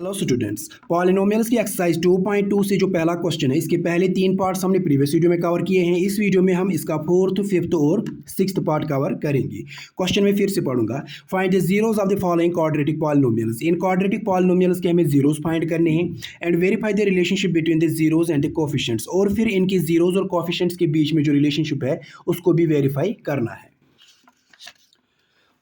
Hello students, polynomials की exercise 2.2 से जो पहला क्वेश्चन है, इसके पहले 3 पार्ट्स हमने प्रीवियस वीडियो में कवर किए हैं। इस वीडियो में हम इसका 4th, 5th और 6th पार्ट कवर करेंगे। क्वेश्चन में फिर से पढ़ूंगा। Find the zeros of the following quadratic polynomials. In quadratic polynomials के हमें जीरोस फाइंड करने हैं and verify the relationship between the zeros and the coefficients. और फिर इनके जीरोस और कोफिशिएंट्स के बीच में जो रिलेशनशिप है उसको भी वेरीफाई करना है।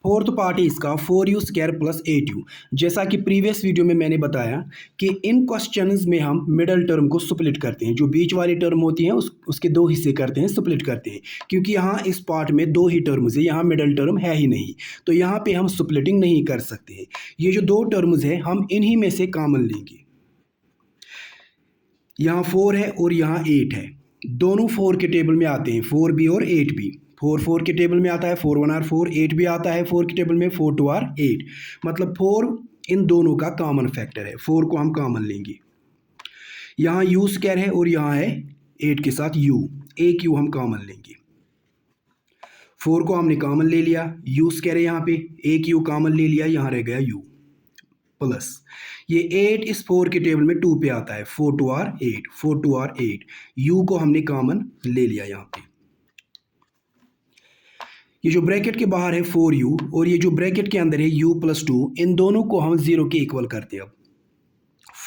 फोर्थ पार्ट है इसका 4u² प्लस 8u। जैसा कि प्रीवियस वीडियो में मैंने बताया कि इन क्वेश्चंस में हम मिडल टर्म को स्प्लिट करते हैं। जो बीच वाली टर्म होती है उसके दो हिस्से करते हैं, स्प्लिट करते हैं। क्योंकि यहाँ इस पार्ट में दो ही टर्म्स है, यहाँ मिडल टर्म है ही नहीं, तो यहाँ पे हम स्प्लिटिंग नहीं कर सकते हैं। ये जो दो टर्म्स है हम इन्हीं में से कॉमन लेंगे। यहाँ 4 है और यहाँ 8 है, दोनों 4 के टेबल में आते हैं, 4b और 8b। 4 के टेबल में आता है, 4 1 r 4, 8 भी आता है 4 के टेबल में, 4 2 r 8। मतलब 4 इन दोनों का कॉमन फैक्टर है, 4 को हम कॉमन लेंगे। यहाँ u² है और यहाँ है 8 के साथ u, एक u हम कॉमन लेंगे। 4 को हमने कॉमन ले लिया, u² है यहाँ पे, एक u कॉमन ले लिया, यहाँ रह गया u प्लस ये 8 इस 4 के टेबल में 2 पे आता है, 4 2 r 8, 4 2 r 8, u को हमने कॉमन ले लिया। यहाँ पे ये जो ब्रैकेट के बाहर है 4u और ये जो ब्रैकेट के अंदर है u प्लस 2, इन दोनों को हम 0 के इक्वल करते हैं। अब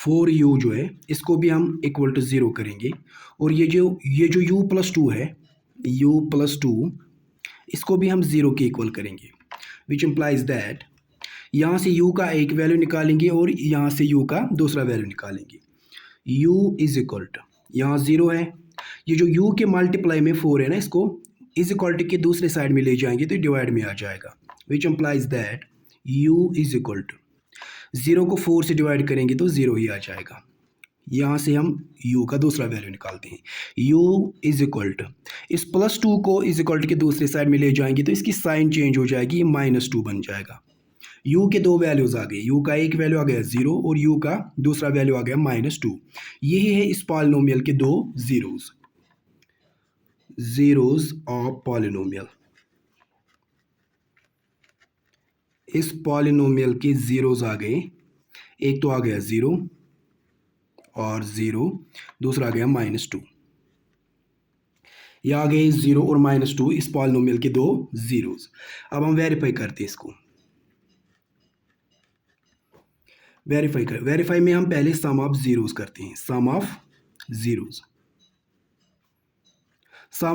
4u जो है इसको भी हम इक्वल टू 0 करेंगे और ये जो u प्लस 2 है, u प्लस 2, इसको भी हम 0 के इक्वल करेंगे। विच इम्प्लाइज दैट यहाँ से u का एक वैल्यू निकालेंगे और यहाँ से u का दूसरा वैल्यू निकालेंगे। u इज इक्वल टू, यहाँ 0 है, ये जो u के मल्टीप्लाई में 4 है ना, इसको इज इक्वल टू के दूसरे साइड में ले जाएंगे तो डिवाइड में आ जाएगा। Which implies that u is equal to, 0 को 4 से डिवाइड करेंगे तो 0 ही आ जाएगा। यहाँ से हम u का दूसरा वैल्यू निकालते हैं। u इज इक्वल टू, इस प्लस 2 को इज इक्वल टू के दूसरे साइड में ले जाएंगे तो इसकी साइन चेंज हो जाएगी, -2 बन जाएगा। u के दो वैल्यूज आ गए, u का एक वैल्यू आ गया 0 और u का दूसरा वैल्यू आ गया -2। यही है इस पॉलिनोमियल के दो जीरोस ऑफ पॉलिनोमियल। इस पॉलिनोमियल के जीरोस आ गए, एक तो आ गया 0 और 0, दूसरा आ गया -2। ये आ गए 0 और -2 इस पॉलिनोमियल के दो जीरोस। अब हम वेरीफाई करते हैं इसको। वेरीफाई में हम पहले सम ऑफ जीरोस करते हैं। सम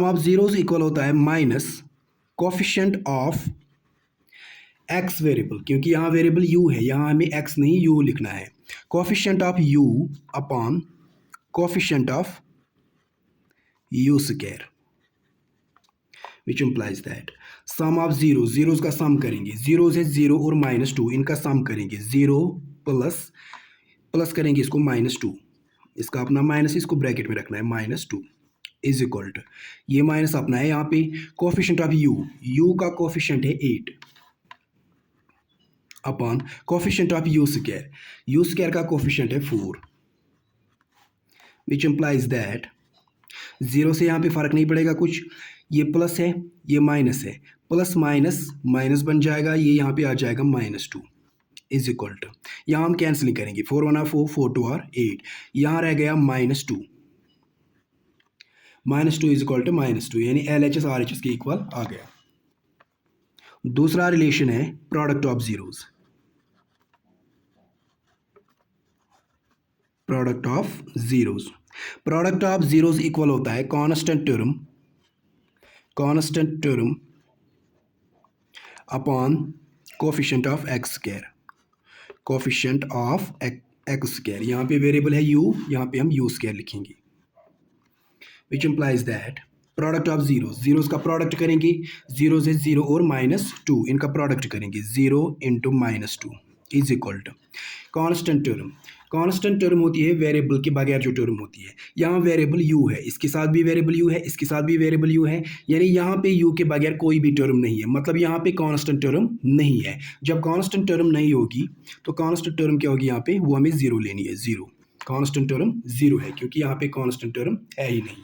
ऑफ जीरोस इक्वल होता है minus coefficient of x variable, क्योंकि यहाँ वेरिएबल u है, यहाँ हमें x नहीं u लिखना है। Coefficient of u upon coefficient of u², which implies that sum of zeros का सम करेंगे। जीरोस है 0 और -2, इनका सम करेंगे। 0 प्लस करेंगे इसको -2, इसका अपना माइनस, इसको ब्रैकेट में रखना है, -2 इज इक्वल टू, ये माइनस अपना है यहाँ पे कोफिशिएंट ऑफ u का कोफिशिएंट है 8 अपॉन कोफिशिएंट ऑफ u² का कोफिशिएंट है 4, विच इम्प्लाइज दैट 0 से यहाँ पे फर्क नहीं पड़ेगा कुछ, ये प्लस है ये माइनस है, प्लस माइनस माइनस बन जाएगा, ये यहाँ पे आ जाएगा -2 इज इक्वल टू, यहाँ हम कैंसिलिंग करेंगे, 4 1 r 4, 4 2 r 8, यहाँ रह गया -2 इज इक्वल टू -2, यानी LHS RHS के इक्वल आ गया। दूसरा रिलेशन है product of zeros. Product of zeros equal होता है constant term upon coefficient of x²। यहाँ पे वेरिएबल है u, यहाँ पे हम u² लिखेंगे। Which implies that product of zeros का प्रोडक्ट करेंगे, जीरोस है 0 और -2, इनका प्रोडक्ट करेंगे, 0 into -2 is equal to constant term होती है वेरिएबल के बगैर जो टर्म होती है। यहाँ वेरिएबल u है, इसके साथ भी वेरिएबल u है, इसके साथ भी वेरिएबल u है, यानी यहाँ पे u के बगैर कोई भी टर्म नहीं है, मतलब यहाँ पे कांस्टेंट टर्म नहीं है। जब कांस्टेंट टर्म नहीं होगी तो कांस्टेंट टर्म क्या होगी, यहाँ पे वो हमें 0 लेनी है, 0, कांस्टेंट टर्म 0 है क्योंकि यहाँ पे कांस्टेंट टर्म है ही नहीं।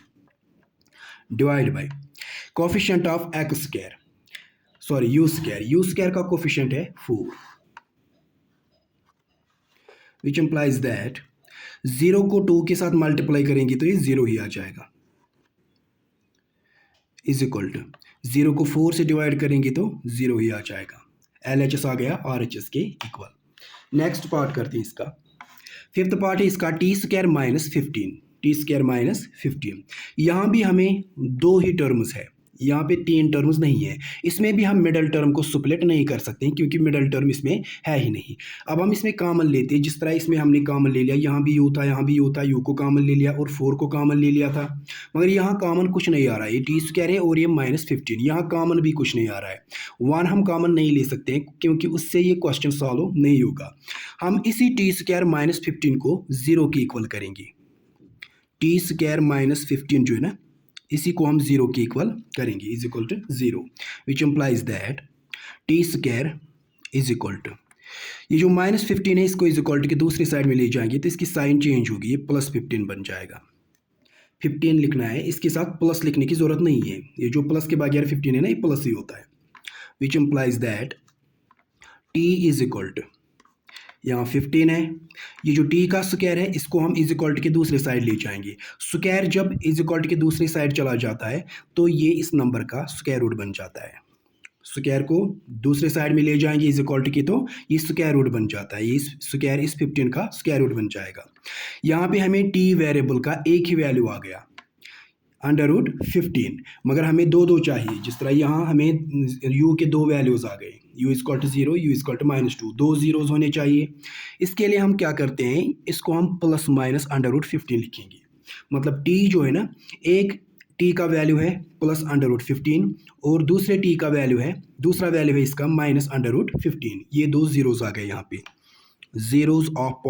Divide by coefficient of u² का कोफिशिएंट है 4, विच एम्प्लाइज दैट 0 को 2 के साथ मल्टीप्लाई करेंगे तो ये 0 ही आ जाएगा, इज इक्वल टू 0 को 4 से डिवाइड करेंगे तो 0 ही आ जाएगा। LHS आ गया RHS के इक्वल। नेक्स्ट पार्ट करते हैं इसका। फिफ्थ पार्ट है इसका टी स्क्वायर माइनस 15। यहाँ भी हमें 2 ही टर्म्स है, यहाँ पे 3 टर्म्स नहीं है। इसमें भी हम मिडल टर्म को स्प्लिट नहीं कर सकते हैं क्योंकि मिडल टर्म इसमें है ही नहीं। अब हम इसमें कॉमन लेते हैं, जिस तरह इसमें हमने कॉमन ले लिया, यहाँ भी यू था, यहाँ भी यू था, यू को कॉमन ले लिया और 4 को कॉमन ले लिया था, मगर यहाँ कॉमन कुछ नहीं आ रहा है। ये टी स्क्वायर है और ये -15, यहाँ कॉमन भी कुछ नहीं आ रहा है। 1 हम कॉमन नहीं ले सकते हैं क्योंकि उससे ये क्वेश्चन सॉल्व नहीं होगा। हम इसी टी स्क्वायर -15 को 0 के इक्वल करेंगे। टी स्क्वायर -15 जो है ना, इसी को हम 0 के इक्वल करेंगे, is equal to 0, which implies that T square is equal to, ये जो -15 है इसको इज इक्वल टू के दूसरी साइड में ले जाएंगे तो इसकी साइन चेंज होगी, ये +15 बन जाएगा। 15 लिखना है, इसके साथ प्लस लिखने की जरूरत नहीं है, ये जो प्लस के बगैर 15 है ना, ये प्लस ही होता है। Which implies that T is equal to, यहाँ 15 है, ये जो टी का स्क्वायर है इसको हम इज इक्वल टू के दूसरे साइड ले जाएंगे। स्क्वायर जब इज इक्वल टू के दूसरी साइड चला जाता है तो ये इस नंबर का स्क्वायर रूट बन जाता है। स्क्वायर को दूसरे साइड में ले जाएंगे इज इक्वल टू की तो ये स्क्वायर रूट बन जाता है, ये स्क्वायर इस 15 का स्क्वायर रूट बन जाएगा। यहाँ पे हमें टी वेरिएबल का एक ही वैल्यू आ गया √15, मगर हमें दो चाहिए, जिस तरह यहाँ हमें u के 2 वैल्यूज़ आ गए, u = 0, u = -2, 2 जीरोज़ होने चाहिए। इसके लिए हम क्या करते हैं, इसको हम ±√15 लिखेंगे। मतलब t जो है ना, एक t का वैल्यू है +√15 और दूसरे t का वैल्यू है, दूसरा वैल्यू है इसका -√15। ये 2 जीरोज़ आ गए यहाँ पे, जीरोज़ ऑफ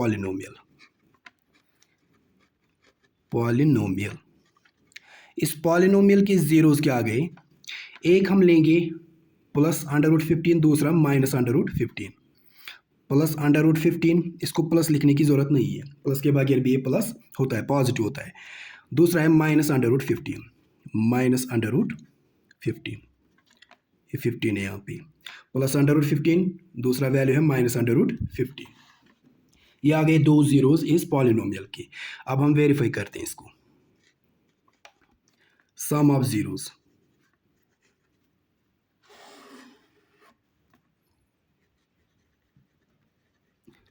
पॉलिनोमियल। इस पॉलिनोमियल के जीरोज़ क्या आ गए, एक हम लेंगे +√15, दूसरा -√15। +√15 इसको प्लस लिखने की ज़रूरत नहीं है, प्लस के बगैर भी ये प्लस होता है, पॉजिटिव होता है। दूसरा है -√15, ये 15 है यहाँ पे, +√15, दूसरा वैल्यू है -√15। ये आ गए 2 जीरोज़ इस पॉलिनोमियल के। अब हम वेरीफाई करते हैं इसको। Sum of zeros,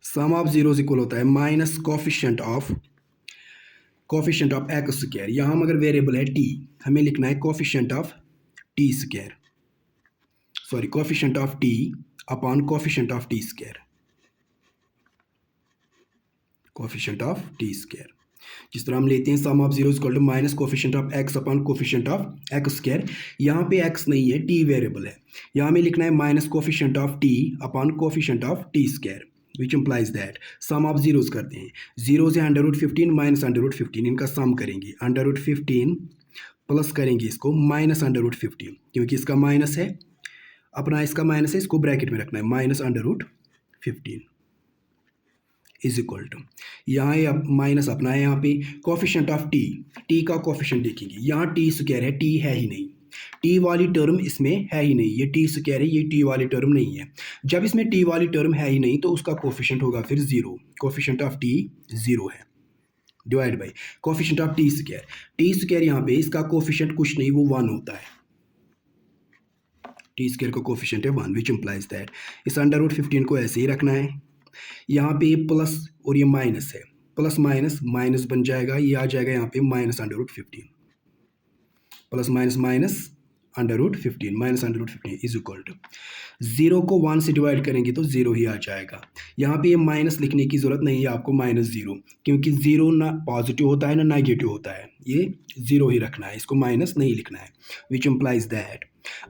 sum of zeros equal होता है minus coefficient of x square. यहाँ मगर वेरिएबल है t, हमें लिखना है coefficient of T square, sorry coefficient of t upon coefficient of T square, coefficient of T square. जिस तरह हम लेते हैं sum of zero equal to minus coefficient of X upon coefficient of x square. यहाँ पे x नहीं है, T variable है, यहाँ हमें लिखना है minus coefficient of T upon coefficient of T square, which implies that sum of zeros करते हैं। जीरो से √15 माइनस √15, इनका सम करेंगे, √15 प्लस करेंगे इसको -√15, क्योंकि इसका माइनस है, अपना इसका माइनस है, इसको ब्रैकेट में रखना है, -√15 इज इक्वल टू, यहाँ ये माइनस अपना है, यहाँ पे कोफिशिएंट ऑफ टी का कोफिशिएंट देखेंगे, यहाँ टी स्क्वायर है, टी है ही नहीं, टी वाली टर्म इसमें है ही नहीं, ये टी स्क्वायर है, ये टी वाली टर्म नहीं है। जब इसमें टी वाली टर्म है ही नहीं तो उसका कोफिशिएंट होगा फिर 0, कोफिशिएंट ऑफ टी 0 है, divide by coefficient of T square यहाँ पे इसका कोफिशिएंट कुछ नहीं, वो 1 होता है, टी स्क्वायर का कोफिशिएंट है 1, विच इम्प्लाइज दैट इस √15 को ऐसे ही रखना है। यहाँ पे ये प्लस और ये माइनस है, प्लस माइनस माइनस बन जाएगा, ये आ जाएगा यहाँ पे -√15, plus minus minus -√15 is equal to 0 को 1 से डिवाइड करेंगे तो 0 ही आ जाएगा। यहाँ पे ये माइनस लिखने की ज़रूरत नहीं है आपको, -0, क्योंकि 0 ना पॉजिटिव होता है ना नेगेटिव होता है, ये 0 ही रखना है, इसको माइनस नहीं लिखना है, विच इम्प्लाइज दैट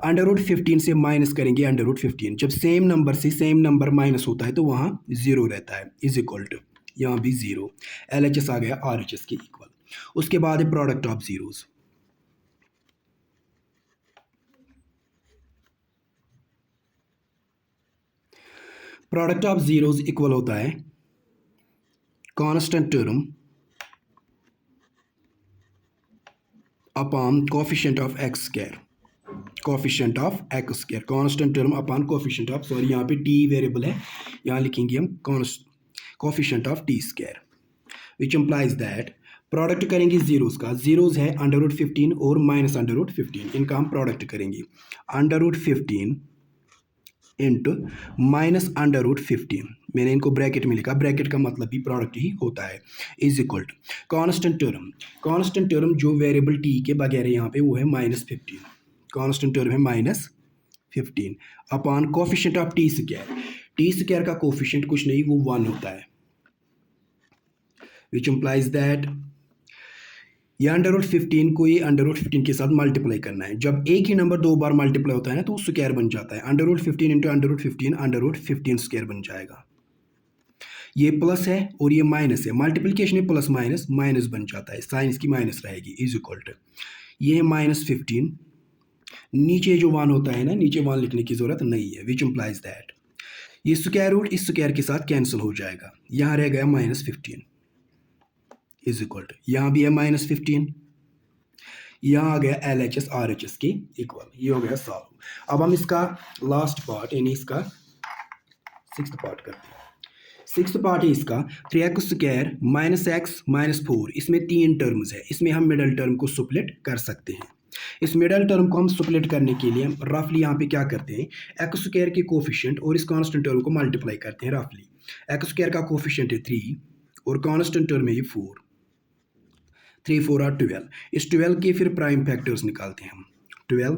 √15 से माइनस करेंगे √15, जब सेम नंबर से सेम नंबर माइनस होता है तो वहाँ 0 रहता है, इज इक्वल टू यहाँ भी 0, LHS आ गया RHS के इक्वल। उसके बाद है product of zeros, product of zeros equal होता है constant term upon coefficient of x square, coefficient of x square, constant term upon coefficient of, sorry यहाँ पे टी वेरिएबल है, यहाँ लिखेंगे हम coefficient of T square, which implies that product करेंगे zeros का, जीरोज़ है √15 और माइनस √15, इनका हम प्रोडक्ट करेंगे। √15 इंटू माइनस √15, मैंने इनको ब्रैकेट में लिखा, ब्रैकेट का मतलब भी प्रोडक्ट ही होता है, is equal to constant term, constant term जो वेरिएबल टी के बगैर है यहाँ पे वो है -15, कांस्टेंट टर्म है -15 upon coefficient of T square, T square का कोफिशिएंट कुछ नहीं वो 1 होता है, विच इम्प्लाइज दैट ये √15 को ये √15 के साथ मल्टीप्लाई करना है। जब एक ही नंबर दो बार मल्टीप्लाई होता है ना तो वो स्क्वायर बन जाता है, √15 इंटू √15 स्क्वायर बन जाएगा। ये प्लस है और ये माइनस है, मल्टीप्लिकेशन में प्लस माइनस माइनस बन जाता है, साइन इसकी माइनस रहेगी, इज इक्वल टू ये है -15, नीचे जो 1 होता है ना, नीचे 1 लिखने की जरूरत नहीं है, विच इम्प्लाइज दैट ये स्क्वायर रूट इस स्क्वायर के साथ कैंसिल हो जाएगा, यहाँ रह गया -15 इज इक्वल टू यहाँ भी है -15, यहाँ आ गया LHS RHS के इक्वल, ये हो गया सॉल्व। अब हम इसका लास्ट पार्ट यानी इसका 6th पार्ट करते हैं। 6th पार्ट है इसका 3x² -x -4, इसमें 3 टर्म्स है, इसमें हम मिडल टर्म को सुप्लेट कर सकते हैं। इस मिडल टर्म को हम सुप्लेट करने के लिए हम रफली यहाँ पे क्या करते हैं, x² के कोफिशिएंट और इस कांस्टेंट टर्म को मल्टीप्लाई करते हैं रफली। x² का कोफिशिएंट है 3 और कांस्टेंट टर्म है ये 4, 3 4 और 12, इस 12 के फिर प्राइम फैक्टर्स निकालते हैं हम। 12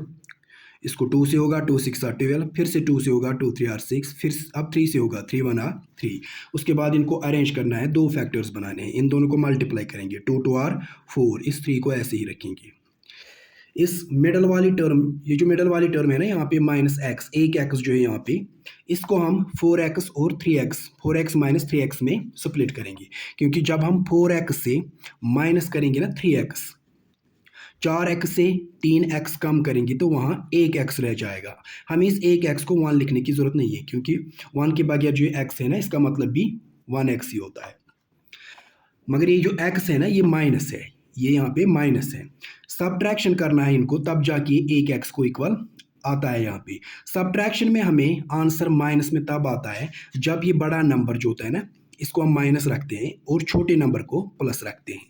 इसको 2 से होगा, 2 6 और 12, फिर से 2 से होगा 2 3 और 6, फिर अब 3 से होगा 3 1 और 3। उसके बाद इनको अरेंज करना है, 2 फैक्टर्स बनाने हैं, इन दोनों को मल्टीप्लाई करेंगे, 2 2 और 4, इस 3 को ऐसे ही रखेंगे। इस मिडल वाली टर्म, ये जो मिडल वाली टर्म है ना यहाँ पे -x, एक x जो है यहाँ पे, इसको हम 4x और 3x, 4x - 3x में स्प्लिट करेंगे, क्योंकि जब हम 4x से माइनस करेंगे ना 3x, 4x से 3x कम करेंगे तो वहाँ 1x रह जाएगा। हमें इस 1x को 1 लिखने की ज़रूरत नहीं है, क्योंकि 1 के बगैर जो x है ना इसका मतलब भी 1x ही होता है, मगर ये जो x है ना ये माइनस है, ये यहाँ पे माइनस है, सब्ट्रैक्शन करना है इनको तब जाके 1x को इक्वल आता है। यहाँ पे सब्ट्रैक्शन में हमें आंसर माइनस में तब आता है जब ये बड़ा नंबर जो होता है ना इसको हम माइनस रखते हैं और छोटे नंबर को प्लस रखते हैं।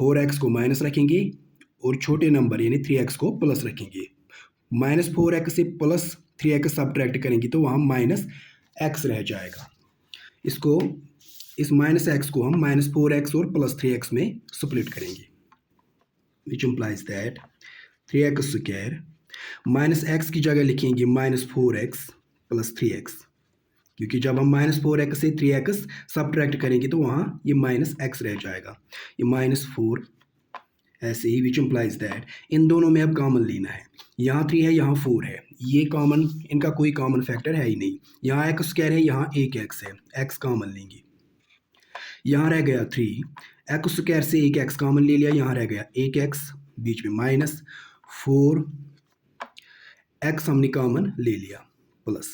4x को माइनस रखेंगे और छोटे नंबर यानी 3x को प्लस रखेंगे। -4x से +3x सब्ट्रैक्ट करेंगे तो वहाँ -x रह जाएगा। इसको इस -x को हम -4x और +3x में स्प्लिट करेंगे, विच इम्प्लाइज दैट 3x² -x की जगह लिखेंगे -4x + 3x, क्योंकि जब हम -4x से 3x सब्ट्रैक्ट करेंगे तो वहाँ ये -x रह जाएगा, ये -4 ऐसे ही, विच इम्प्लाइज दैट इन दोनों में अब कॉमन लेना है, यहाँ 3 है यहाँ 4 है, ये कॉमन, इनका कोई कॉमन फैक्टर है ही नहीं, यहाँ x² है यहाँ 1x है, x कॉमन लेंगे, यहाँ रह गया 3, x² से 1x कॉमन ले लिया, यहाँ रह गया 1x, बीच में -4 x हमने कॉमन ले लिया प्लस,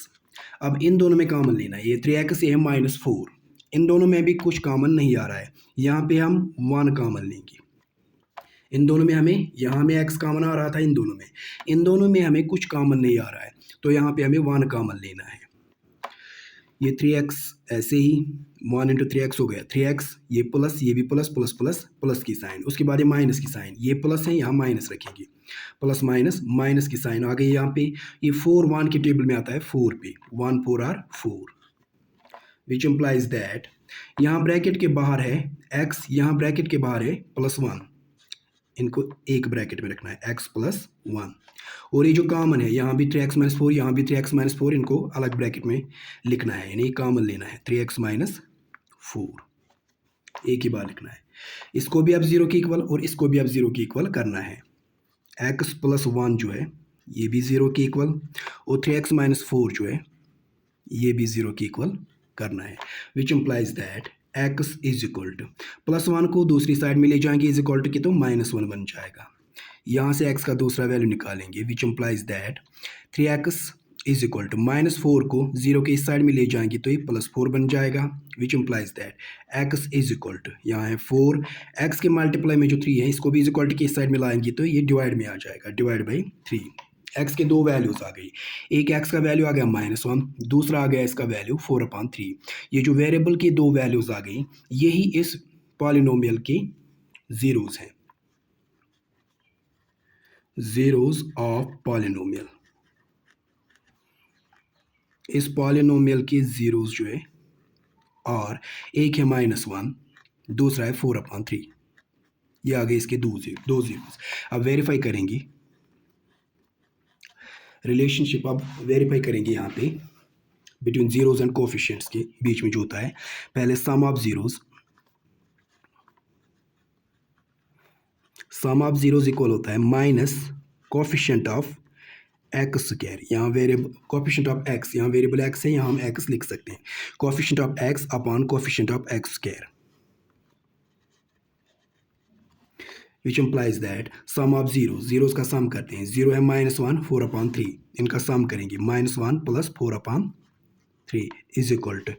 अब इन दोनों में कॉमन लेना है, ये 3x से है -4, इन दोनों में भी कुछ कॉमन नहीं आ रहा है, यहाँ पे हम 1 कॉमन लेंगे, इन दोनों में हमें, यहाँ में x कॉमन आ रहा था, इन दोनों में हमें कुछ कॉमन नहीं आ रहा है, तो यहाँ पे हमें 1 कॉमन लेना है। ये 3x ऐसे ही 1 × 3x हो गया 3x, ये प्लस, ये भी प्लस प्लस प्लस प्लस की साइन, उसके बाद ये माइनस की साइन, ये प्लस है यहाँ माइनस रखेंगे, प्लस माइनस माइनस की साइन आ गई यहाँ पे, ये 4 1 के टेबल में आता है 4 पे, 1 4 और 4, विच इम्प्लाइज दैट यहाँ ब्रैकेट के बाहर है x, यहाँ ब्रैकेट के बाहर है +1, इनको एक ब्रैकेट में रखना है x + 1, और ये जो कॉमन है यहाँ भी 3x - 4, यहाँ भी 3x - 4, इनको अलग ब्रैकेट में लिखना है, यानी कॉमन लेना है 3x - 4, एक ही बार लिखना है, इसको भी अब 0 के इक्वल और इसको भी अब 0 के इक्वल करना है, x + 1 जो है ये भी 0 के इक्वल और 3x - 4 जो है ये भी 0 के इक्वल करना है, which implies that x is equal to +1 को दूसरी साइड में ले जाएंगे इज इक्वल टू की तो -1 बन जाएगा, यहाँ से x का दूसरा वैल्यू निकालेंगे, which implies that 3x is equal to -4 को 0 के इस साइड में ले जाएंगे तो ये +4 बन जाएगा, which implies that x is equal to, यहाँ है 4, x के मल्टीप्लाई में जो 3 है इसको भी इज इक्वल टू के इस साइड में लाएंगे तो ये डिवाइड में आ जाएगा, डिवाइड बाई 3 एक्स के दो वैल्यूज़ आ गई, एक एक्स का वैल्यू आ गया -1, दूसरा आ गया इसका वैल्यू 4/3। ये जो वेरिएबल की दो वैल्यूज़ आ गई, यही इस पॉलिनोमियल की ज़ीरोज़ हैं, ज़ीरोज़ ऑफ पॉलिनोमियल। इस पॉलिनोमियल की ज़ीरोज़ जो है, और एक है -1, दूसरा है 4/3। ये आ गए इसके दो ज़ीरोज़। अब वेरीफाई करेंगे रिलेशनशिप, अब वेरीफाई करेंगे यहाँ पे बिटवीन ज़ीरोज़ एंड कोफिशिएंट्स के बीच में जो होता है। पहले sum of zeros, sum of zeros equal होता है minus coefficient of x square. यहाँ वेरिएबल कोफिशिएंट ऑफ एक्स, यहाँ वेरिएबल एक्स है, यहाँ हम एक्स लिख सकते हैं। Coefficient of X upon coefficient of x square, which implies that sum of zeros का सम करते हैं। ज़ीरो है -1, 4/3, इनका सम करेंगे, -1 + 4/3 इज इक्वल टू,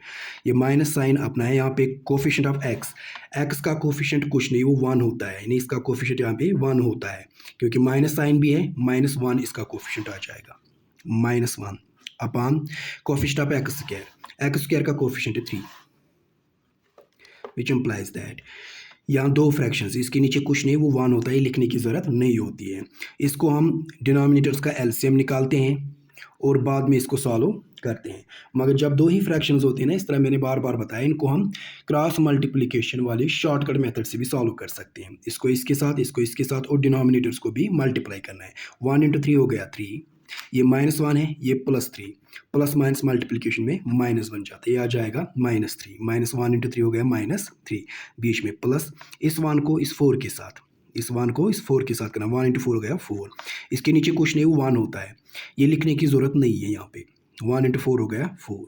ये माइनस साइन अपना है, यहाँ पे कोफिशिएंट ऑफ एक्स का कोफिशिएंट कुछ नहीं, वो 1 होता है, यानी इसका कोफिशिएंट यहाँ पे 1 होता है, क्योंकि माइनस साइन भी है, -1 इसका कोफिशिएंट आ जाएगा, -1 upon coefficient of x square का कोफिशिएंट है 3, विच इम्प्लाइज दैट यहाँ दो फ्रैक्शंस, इसके नीचे कुछ नहीं, वो 1 होता है, लिखने की ज़रूरत नहीं होती है। इसको हम डिनोमिनेटर्स का एलसीएम निकालते हैं और बाद में इसको सॉल्व करते हैं। मगर जब दो ही फ्रैक्शंस होते हैं ना, इस तरह मैंने बार बार बताया, इनको हम क्रॉस मल्टीप्लिकेशन वाले शॉर्टकट मेथड से भी सॉल्व कर सकते हैं। इसको इसके साथ, इसको इसके साथ, और डिनोमिनेटर्स को भी मल्टीप्लाई करना है। 1 × 3 हो गया 3, ये -1 है, ये +3, प्लस माइनस मल्टीप्लिकेशन में माइनस बन जाता है, ये आ जाएगा -3, -1 × 3 हो गया -3, बीच में प्लस, इस 1 को इस 4 के साथ, इस 1 को इस 4 के साथ करना, 1 × 4 हो गया 4, इसके नीचे कुछ नहीं, वो 1 होता है, ये लिखने की ज़रूरत नहीं है यहाँ पे, 1 × 4 हो गया 4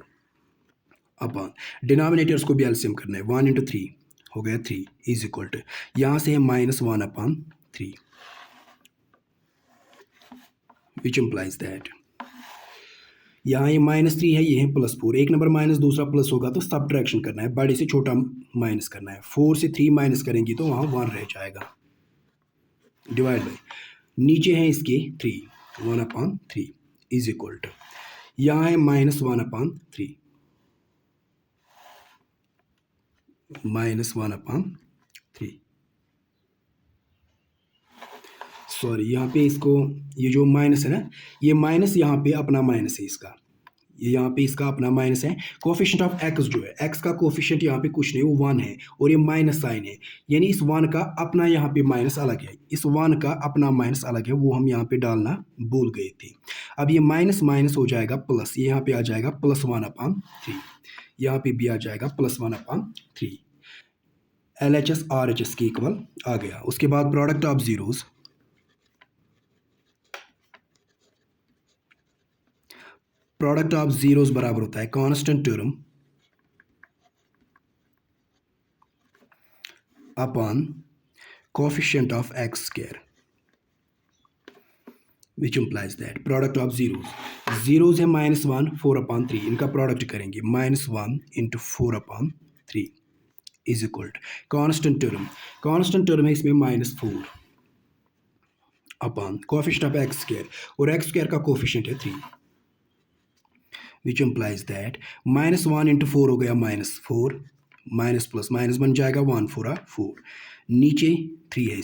अपॉन डिनोमिनेटर्स को भी एलसीएम करना है, 1 × 3 हो गया 3 इज इक्वल टू, यहाँ से है -1/3, विच इम्प्लाइज दैट यहाँ ये -3 है, ये है +4, एक नंबर माइनस दूसरा प्लस होगा तो सब्ट्रैक्शन करना है, बड़े से छोटा माइनस करना है। 4 से 3 माइनस करेंगी तो वहाँ 1 रह जाएगा, डिवाइड बाई नीचे है इसके 3, 1/3 इज इक्वल टू, यहाँ है -1/3, -1/3, सॉरी यहाँ पे इसको, ये जो माइनस है ना, ये माइनस यहाँ पे अपना माइनस है इसका, ये यहाँ पे इसका अपना माइनस है। कोफिशिएंट ऑफ एक्स जो है, एक्स का कोफिशिएंट यहाँ पे कुछ नहीं, वो 1 है, और ये माइनस साइन है, यानी इस 1 का अपना यहाँ पे माइनस अलग है, इस 1 का अपना माइनस अलग है, वो हम यहाँ पे डालना भूल गए थे। अब ये माइनस माइनस हो जाएगा प्लस, ये यहाँ पे आ जाएगा +1/3, यहाँ पे भी आ जाएगा +1/3, LHS RHS के इक्वल आ गया। उसके बाद product of zeros, product of zeros बराबर होता है constant term upon coefficient of x square, which implies that product of zeros है -1, 4/3, इनका प्रोडक्ट करेंगे, -1 × 4/3 is equal to constant term है इसमें -4 upon coefficient of x square, और एक्स स्क्वायर का कोफिशिएंट है 3, विच इम्प्लाइज दैट -1 × 4 हो गया -4, माइनस प्लस माइनस बन जाएगा, 1 4 4, नीचे 3 है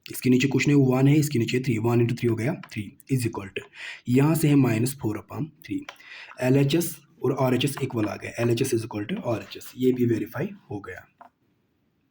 इसके नीचे कुछ नहीं, 1 है, इसके नीचे 3, 1 × 3 हो गया 3 इज इक्वल टू, यहाँ से है -4/3, LHS और RHS इक्वल आ गया, LHS is equal to RHS, ये भी वेरीफाई हो गया।